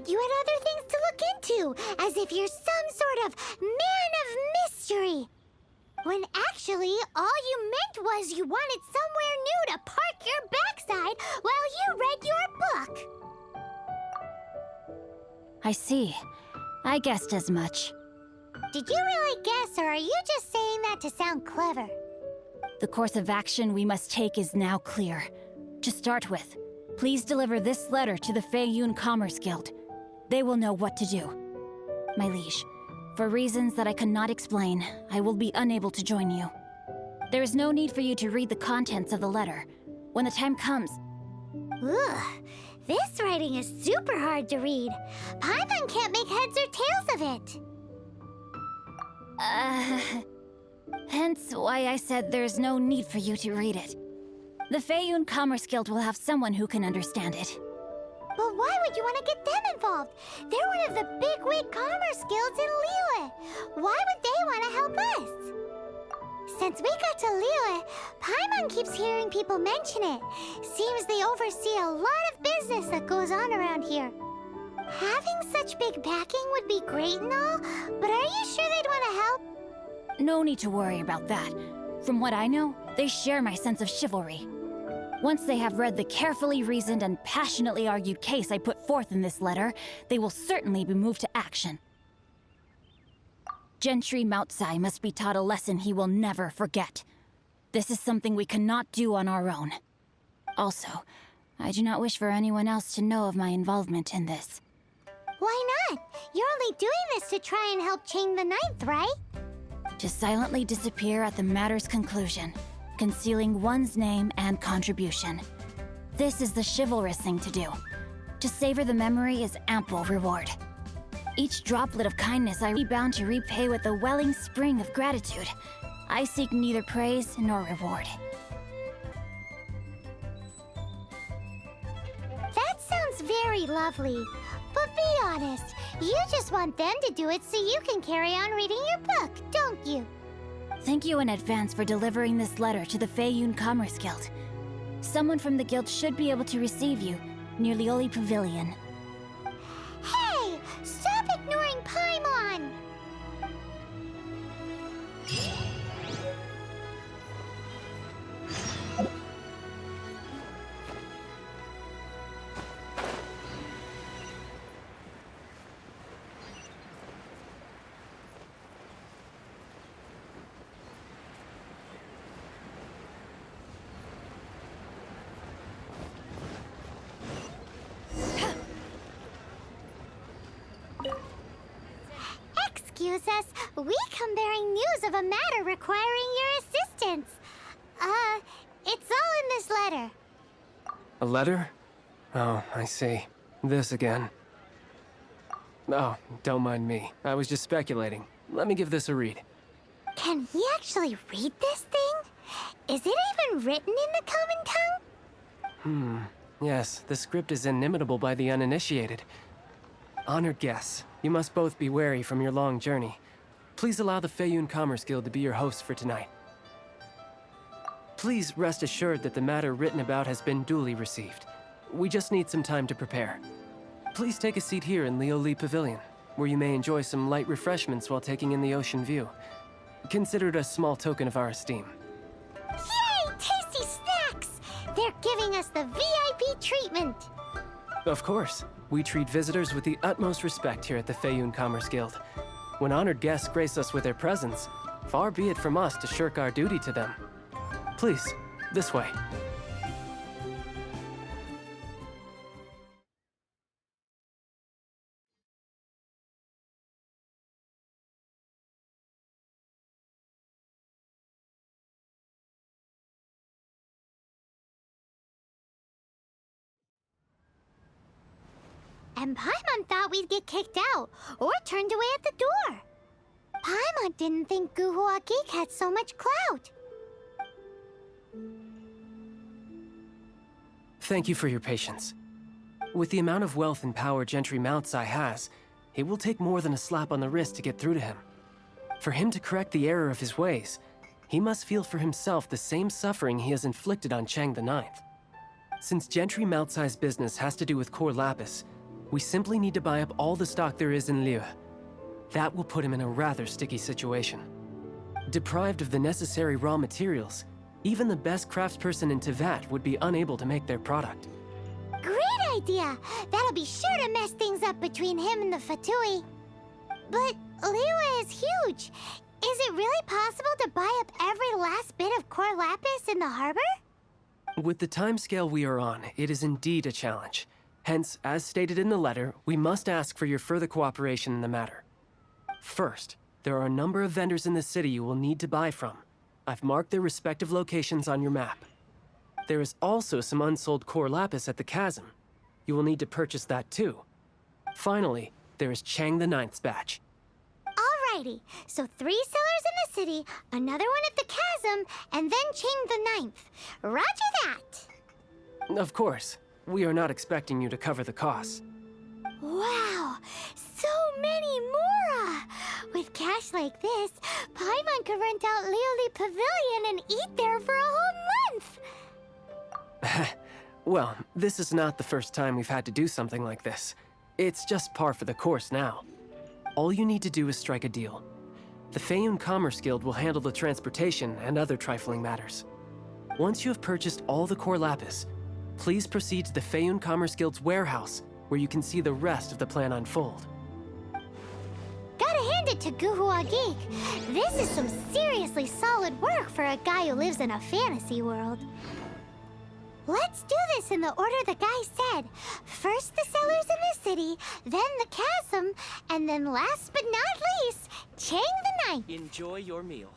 you had other things to look into, as if you're some sort of man of mystery. When actually, all you meant was you wanted somewhere new to park your backside while you read your book. I see. I guessed as much. Did you really guess, or are you just saying that to sound clever? The course of action we must take is now clear. To start with, please deliver this letter to the Feiyun Commerce Guild. They will know what to do. My liege, for reasons that I cannot explain, I will be unable to join you. There is no need for you to read the contents of the letter. When the time comes... Ugh, this writing is super hard to read. Paimon can't make heads or tails of it. Hence why I said there's no need for you to read it. The Feiyun Commerce Guild will have someone who can understand it. But why would you want to get them involved? They're one of the bigwig commerce guilds in Liyue. Why would they want to help us? Since we got to Liyue, Paimon keeps hearing people mention it. Seems they oversee a lot of business that goes on around here. Having such big backing would be great and all, but are you sure they'd want to help? No need to worry about that. From what I know, they share my sense of chivalry. Once they have read the carefully reasoned and passionately argued case I put forth in this letter, they will certainly be moved to action. Gentry Moutsai must be taught a lesson he will never forget. This is something we cannot do on our own. Also, I do not wish for anyone else to know of my involvement in this. Why not? You're only doing this to try and help Chang the Ninth, right? To silently disappear at the matter's conclusion, concealing one's name and contribution. This is the chivalrous thing to do. To savor the memory is ample reward. Each droplet of kindness I be bound to repay with a welling spring of gratitude. I seek neither praise nor reward. That sounds very lovely. But be honest, you just want them to do it so you can carry on reading your book, don't you? Thank you in advance for delivering this letter to the Feiyun Commerce Guild. Someone from the guild should be able to receive you near Lioli Pavilion. Hey! Stop ignoring Paimon! Excuse us, we come bearing news of a matter requiring your assistance. It's all in this letter. A letter? Oh, I see. This again. Oh, don't mind me. I was just speculating. Let me give this a read. Can we actually read this thing? Is it even written in the common tongue? Yes, the script is inimitable by the uninitiated. Honored guests, you must both be wary from your long journey. Please allow the Feiyun Commerce Guild to be your host for tonight. Please rest assured that the matter written about has been duly received. We just need some time to prepare. Please take a seat here in Lioli Pavilion, where you may enjoy some light refreshments while taking in the ocean view. Consider it a small token of our esteem. Yay! Tasty snacks! They're giving us the VIP treatment. Of course. We treat visitors with the utmost respect here at the Feiyun Commerce Guild. When honored guests grace us with their presence, far be it from us to shirk our duty to them. Please, this way. And Paimon thought we'd get kicked out, or turned away at the door. Paimon didn't think Guhua Geek had so much clout. Thank you for your patience. With the amount of wealth and power Gentry Moutsai has, it will take more than a slap on the wrist to get through to him. For him to correct the error of his ways, he must feel for himself the same suffering he has inflicted on Chang the Ninth. Since Gentry Moutsai's business has to do with core lapis, We simply need to buy up all the stock there is in Liyue. That will put him in a rather sticky situation. Deprived of the necessary raw materials, even the best craftsperson in Teyvat would be unable to make their product. Great idea! That'll be sure to mess things up between him and the Fatui. But Liyue is huge. Is it really possible to buy up every last bit of core lapis in the harbor? With the timescale we are on, it is indeed a challenge. Hence, as stated in the letter, we must ask for your further cooperation in the matter. First, there are a number of vendors in the city you will need to buy from. I've marked their respective locations on your map. There is also some unsold core lapis at the chasm. You will need to purchase that too. Finally, there is Chang the Ninth's batch. Alrighty, so 3 sellers in the city, another one at the chasm, and then Chang the Ninth. Roger that! Of course, we are not expecting you to cover the costs. Wow, so many Mora! With cash like this, Paimon could rent out Lioli Pavilion and eat there for a whole month! Well, this is not the first time we've had to do something like this. It's just par for the course now. All you need to do is strike a deal. The Feiyun Commerce Guild will handle the transportation and other trifling matters. Once you have purchased all the core lapis, please proceed to the Feiyun Commerce Guild's warehouse, where you can see the rest of the plan unfold. Gotta hand it to Guhua Geek. This is some seriously solid work for a guy who lives in a fantasy world. Let's do this in the order the guy said. First the sellers in the city, then the chasm, and then last but not least, Chang the Ninth. Enjoy your meal.